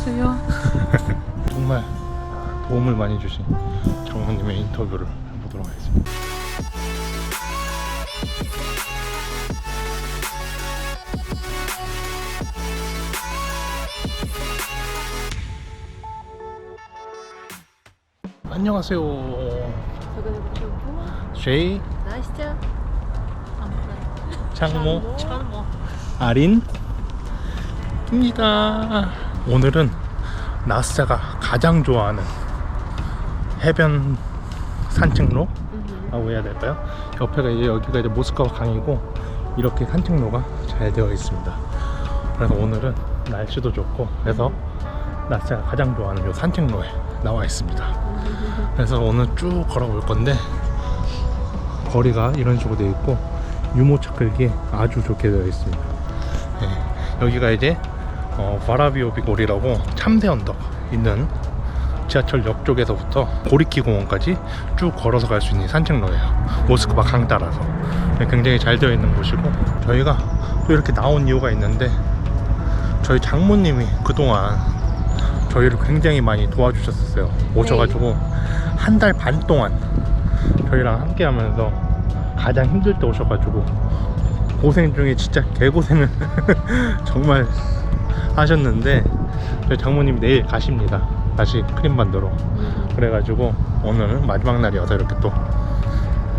안녕하세요. 정말 도움을 많이 주신 장모님의 인터뷰를 해보도록 하겠습니다. 안녕하세요. 쉐이, Настя. 장모, Чанмо. 아린입니다. 오늘은 나스자가 가장 좋아하는 해변 산책로라고 해야 될까요? 옆에가 이제 여기가 이제 모스크바 강이고 이렇게 산책로가 잘 되어 있습니다. 그래서 오늘은 날씨도 좋고 그래서 나스자가 가장 좋아하는 이 산책로에 나와 있습니다. 그래서 오늘 쭉 걸어볼 건데 거리가 이런 식으로 되어 있고 유모차 끌기에 아주 좋게 되어 있습니다. 네, 여기가 이제 바라비오비 고리라고 참새 언덕 있는 지하철역 쪽에서부터 고리키 공원까지 쭉 걸어서 갈 수 있는 산책로예요. 모스크바 강 따라서. 네, 굉장히 잘 되어 있는 곳이고 저희가 또 이렇게 나온 이유가 있는데 저희 장모님이 그동안 저희를 굉장히 많이 도와주셨었어요. 오셔가지고 한 달 반 동안 저희랑 함께 하면서 가장 힘들 때 오셔가지고 고생 중에 진짜 개고생을 정말 하셨는데 저희 장모님이 내일 가십니다. 다시 크림 만들어. 그래가지고 오늘은 마지막 날이어서 이렇게 또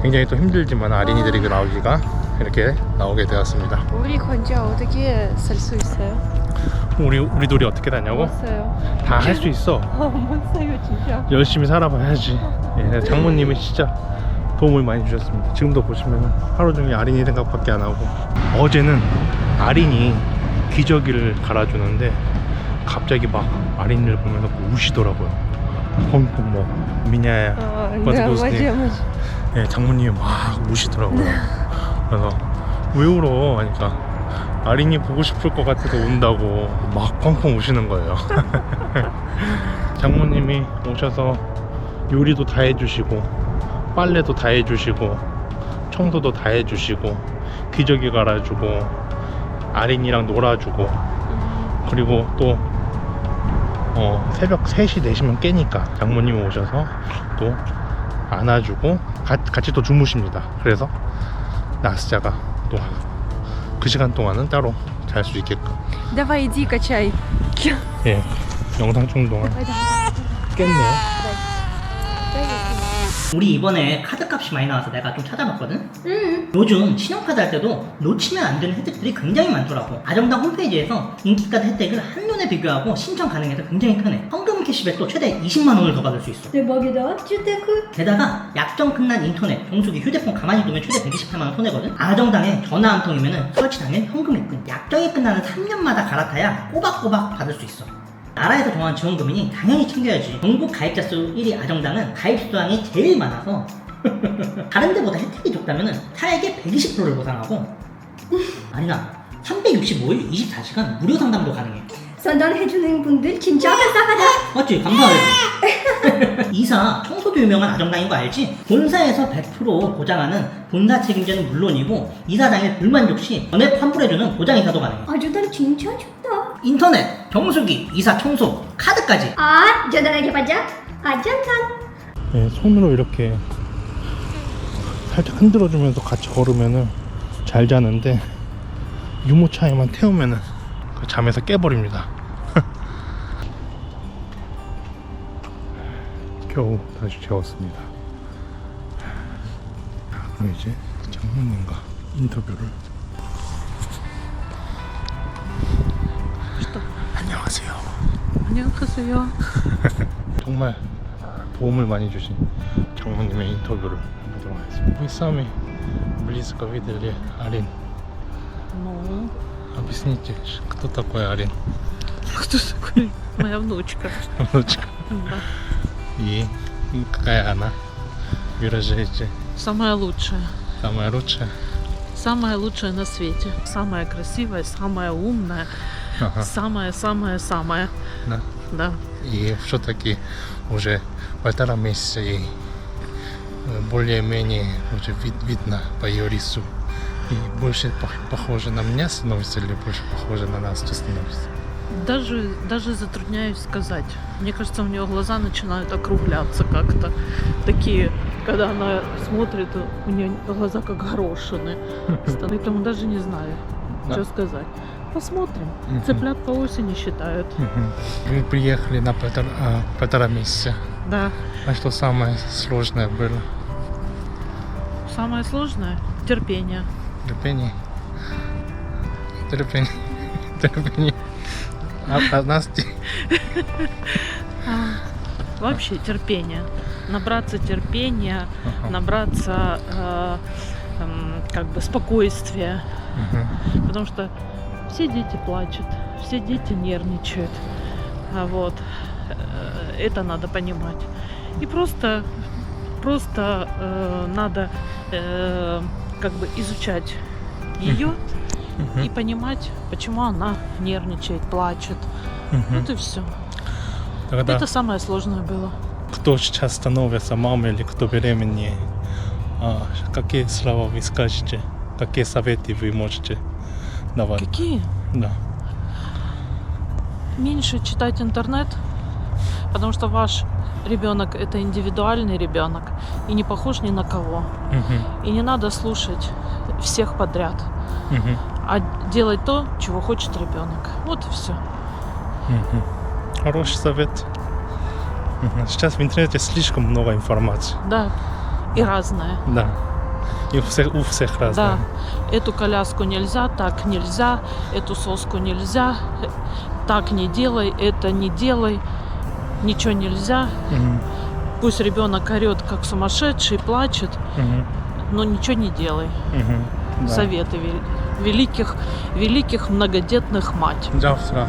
굉장히 또 힘들지만 아린이들이 나오기가 이렇게 나오게 되었습니다. 우리 혼자 어떻게 살 수 있어요? 우리 둘이 어떻게 다냐고? 못어요. 다 할 수 있어. 못어요 진짜. 열심히 살아봐야지. 예, 장모님이 진짜 도움을 많이 주셨습니다. 지금도 보시면 하루 종일 아린이 생각밖에 안 하고 어제는 아린이 기저귀를 갈아주는데 갑자기 막 아린이를 보면서 우시더라고요. 펑펑 뭐 미냐야 맞아. 예, 장모님이 막 우시더라고요. 그래서 왜 울어? 하니까 아린이 보고 싶을 것 같아서 운다고 막 펑펑 우시는 거예요. 장모님이 오셔서 요리도 다 해주시고 빨래도 다 해주시고 청소도 다 해주시고 기저귀 갈아주고 아린이랑 놀아주고 그리고 또 새벽 3시 4시면 깨니까 장모님이 오셔서 또 안아주고 같이 또 주무십니다. 그래서 나스자가 또 그 시간 동안은 따로 잘 수 있게끔 Давай иди качай. 예, 영상 찍는 동안 깼네요. 우리 이번에 카드값이 많이 나와서 내가 좀 찾아봤거든? 요즘 신용카드 할 때도 놓치면 안 되는 혜택들이 굉장히 많더라고. 아정당 홈페이지에서 인기카드 혜택을 한눈에 비교하고 신청 가능해서 굉장히 편해. 현금 캐시백도 최대 20만원을 더 받을 수 있어. 대박이다. 주택크. 게다가 약정 끝난 인터넷, 정수기, 휴대폰 가만히 두면 최대 128만원 손해거든? 아정당에 전화 한 통이면 설치당연 현금 입금. 약정이 끝나는 3년마다 갈아타야 꼬박꼬박 받을 수 있어. 나라에서 정한 지원금이니 당연히 챙겨야지. 전국 가입자 수 1위 아정당은 가입 수량이 제일 많아서 다른 데보다 혜택이 적다면 타액의 120%를 보상하고 아니나 365일 24시간 무료 상담도 가능해. 상담해주는 분들 진짜 감사하다. 맞지? 감사하지. 이사, 청소도 유명한 아정당인 거 알지? 본사에서 100% 보장하는 본사 책임자는 물론이고 이사 당일 불만족 시 전액 환불해주는 보장이사도 가능해. 아주단 진짜 좋다. 인터넷, 정수기, 이사, 청소, 카드까지. 아, 저단하게 받자. 아jantan. 예, 손으로 이렇게 살짝 흔들어주면서 같이 걸으면은 잘 자는데 유모차에만 태우면은 그 잠에서 깨버립니다. 겨우 다시 재웠습니다. 그럼 이제 장모님과 인터뷰를. 안녕하세요. 안녕하세요. 정말 도움을 많이 주신 장모님의 인터뷰를 해보도록 하겠습니다. Вы сами близко видели Арин. Ну, Объясните, кто такой Арин? кто такой? Моя внучка. Внучка. Да. И какая она? Выражайте. Самая лучшая. Самая лучшая? Самая лучшая на свете. Самая красивая, самая умная. Ага. Самая. Да. Да. И все-таки уже 1,5 месяца и более-менее уже видно по ее лицу. И больше похоже на меня становится или больше похоже на нас становится? Даже затрудняюсь сказать. Мне кажется, у нее глаза начинают округляться как-то. Такие, когда она смотрит, у нее глаза как горошины. Поэтому даже не знаю, Да. что сказать. Посмотрим. Мгм. Цыплят по осени считают. Мы приехали на полтора месяца. Да. А что самое сложное было? Самое сложное — терпение. Терпение. Терпение. Терпение. А Насти? Вообще терпение. Набраться терпения, Ага. набраться как бы спокойствия. Мгм. Потому что все дети плачут, все дети нервничают. Вот. Это надо понимать. И просто надо как бы изучать ее Мгм. и понимать, почему она нервничает, плачет. Мгм. Вот и все. Тогда Это самое сложное было. кто сейчас становится мамой или кто беременнее, какие слова вы скажете? Какие советы вы можете давать? Какие? Да. Меньше читать интернет, потому что ваш ребенок — это индивидуальный ребенок и не похож ни на кого. Мгм. И не надо слушать всех подряд, Мгм. а делать то, чего хочет ребенок. Вот и все. Мгм. Хороший совет. Мгм. Сейчас в интернете слишком много информации. Да. И разное. Да. И у всех разное. Да. Эту коляску нельзя, так нельзя, эту соску нельзя, так не делай, это не делай, ничего нельзя. Мгм. Пусть ребенок орет как сумасшедший, плачет, Мгм. но ничего не делай. Мгм. Да. Советы великих многодетных мать. Завтра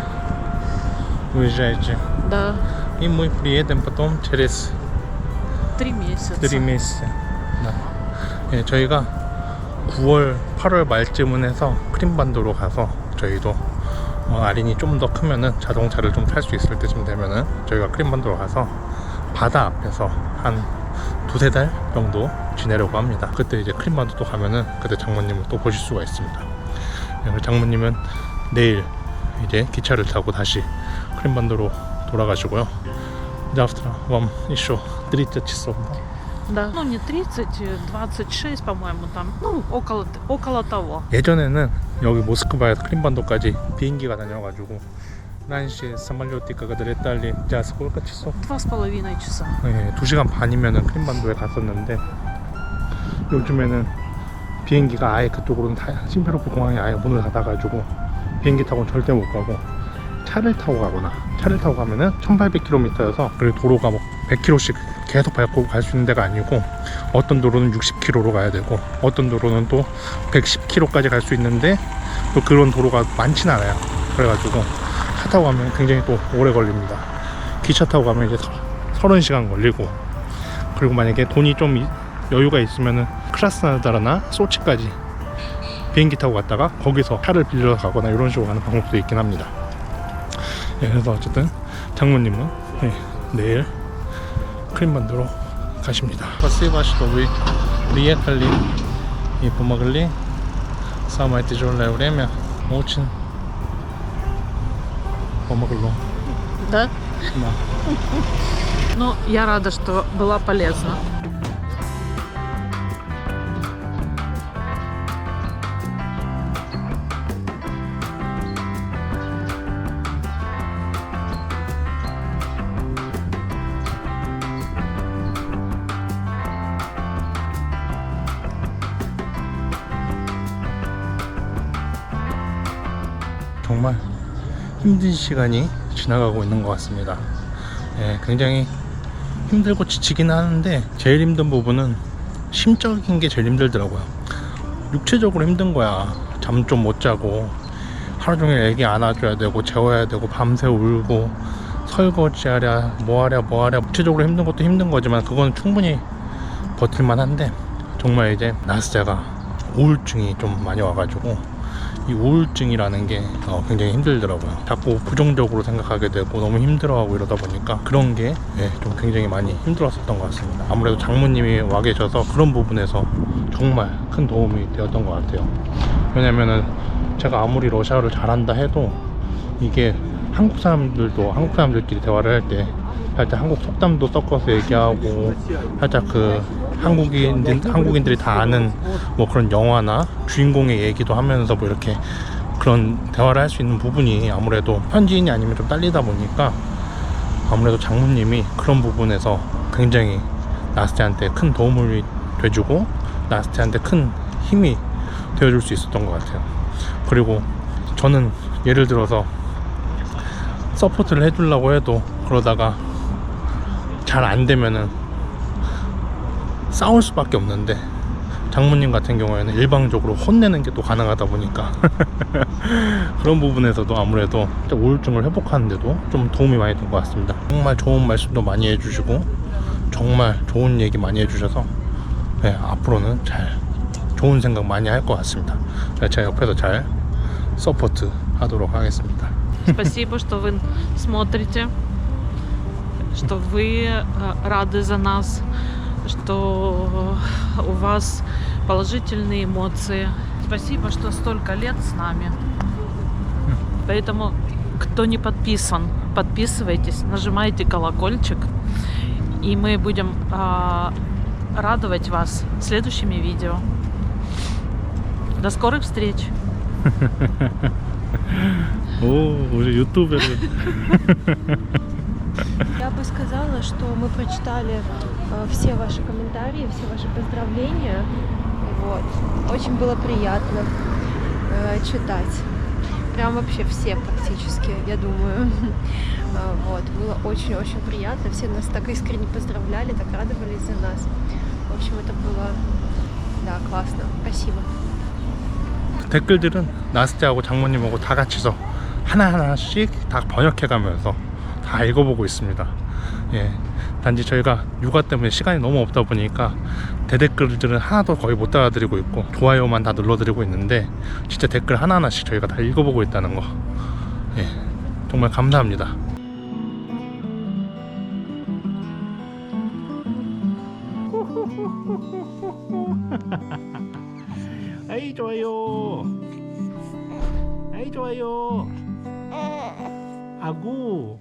уезжаете. Да. И мы приедем потом через 3 месяца. 3 месяца. 네. 예, 저희가 9월, 8월 말쯤은 해서 크림반도로 가서 저희도 아린이 좀 더 크면은 자동차를 좀 탈 수 있을 때쯤 되면은 저희가 크림반도로 가서 바다 앞에서 한 2-3달 정도 지내려고 합니다. 그때 이제 크림반도 가면은 그때 장모님을 또 보실 수가 있습니다. 예, 장모님은 내일 이제 기차를 타고 다시 크림반도로 돌아가시고요. Завтра вам еще 30 часов. Да. Ну, не 30, 26, по-моему, там. Ну, около того. 예전에는 여기 모스크바에서 크림반도까지 비행기가 다녀가지고 раньше самолетика летали за сколько часов? 2,5 часа. 네, 2시간 반이면은 크림반도에 갔었는데 요즘에는 비행기가 아예 그쪽으로는 심페로포 공항에 아예 문을 닫아가지고 비행기 타고는 절대 못 가고 차를 타고 가거나 차를 타고 가면은 1800km여서 그리고 도로가 뭐 100km씩 계속 밟고 갈 수 있는 데가 아니고 어떤 도로는 60km로 가야 되고 어떤 도로는 또 110km까지 갈 수 있는데 또 그런 도로가 많진 않아요. 그래가지고 차 타고 가면 굉장히 또 오래 걸립니다. 기차 타고 가면 이제 30시간 걸리고 그리고 만약에 돈이 좀 여유가 있으면은 크라스나다르나 소치까지 비행기 타고 갔다가 거기서 차를 빌려서 가거나 이런 식으로 가는 방법도 있긴 합니다. 예, 그래서 어쨌든 장모님은 내일 크림반도로 가십니다. Спасибо, что вы приехали и помогли. Самое тяжелое время очень помогло. Да? Да. Ну, я рада, что была полезна. 정말 힘든 시간이 지나가고 있는 것 같습니다. 예, 굉장히 힘들고 지치긴 하는데 제일 힘든 부분은 심적인 게 제일 힘들더라고요. 육체적으로 힘든 거야. 잠 좀 못 자고 하루 종일 애기 안아줘야 되고 재워야 되고 밤새 울고 설거지하랴 뭐하랴 육체적으로 힘든 것도 힘든 거지만 그건 충분히 버틸만 한데 정말 이제 나스자가 우울증이 좀 많이 와가지고 이 우울증이라는 게 굉장히 힘들더라고요. 자꾸 부정적으로 생각하게 되고 너무 힘들어하고 이러다 보니까 그런 게 좀 굉장히 많이 힘들었었던 것 같습니다. 아무래도 장모님이 와 계셔서 그런 부분에서 정말 큰 도움이 되었던 것 같아요. 왜냐면은 제가 아무리 러시아어를 잘한다 해도 이게 한국 사람들끼리 대화를 할 때 살짝 한국 속담도 섞어서 얘기하고 살짝 그 한국인들이 다 아는 뭐 그런 영화나 주인공의 얘기도 하면서 뭐 이렇게 그런 대화를 할 수 있는 부분이 아무래도 현지인이 아니면 좀 딸리다 보니까 아무래도 장모님이 그런 부분에서 굉장히 나스티한테 큰 도움을 돼주고 나스티한테 큰 힘이 되어줄 수 있었던 것 같아요. 그리고 저는 예를 들어서 서포트를 해주려고 해도 그러다가 잘 안 되면은 싸울 수밖에 없는데 장모님 같은 경우에는 일방적으로 혼내는 게 또 가능하다 보니까 그런 부분에서도 아무래도 우울증을 회복하는데도 좀 도움이 많이 된 것 같습니다. 정말 좋은 말씀도 많이 해주시고 정말 좋은 얘기 많이 해주셔서 네, 앞으로는 잘 좋은 생각 많이 할 것 같습니다. 제가 옆에서 잘 서포트 하도록 하겠습니다. Спасибо, что вы смотрите, что вы рады за нас, что у вас положительные эмоции. Спасибо, что столько лет с нами. Поэтому, кто не подписан, подписывайтесь, нажимайте колокольчик, и мы будем радовать вас следующими видео. До скорых встреч! О, уже ютуберы. Я бы сказала, что мы прочитали все ваши комментарии, все ваши поздравления. Вот. Очень было приятно читать. Прям вообще все практически, я думаю. Вот. Было очень-очень приятно. Все нас так искренне поздравляли, так радовались за нас. В общем, это было, да, классно. Спасибо. 댓글들은 나스티하고 장모님하고 다 같이서 하나하나씩 다 번역해가면서 다 읽어보고 있습니다. 예, 단지 저희가 육아 때문에 시간이 너무 없다 보니까 대댓글들은 하나도 거의 못 알아들이고 있고 좋아요만 다 눌러드리고 있는데 진짜 댓글 하나하나씩 저희가 다 읽어보고 있다는 거, 예, 정말 감사합니다. 아이 좋아요, 아이 좋아요. 아구.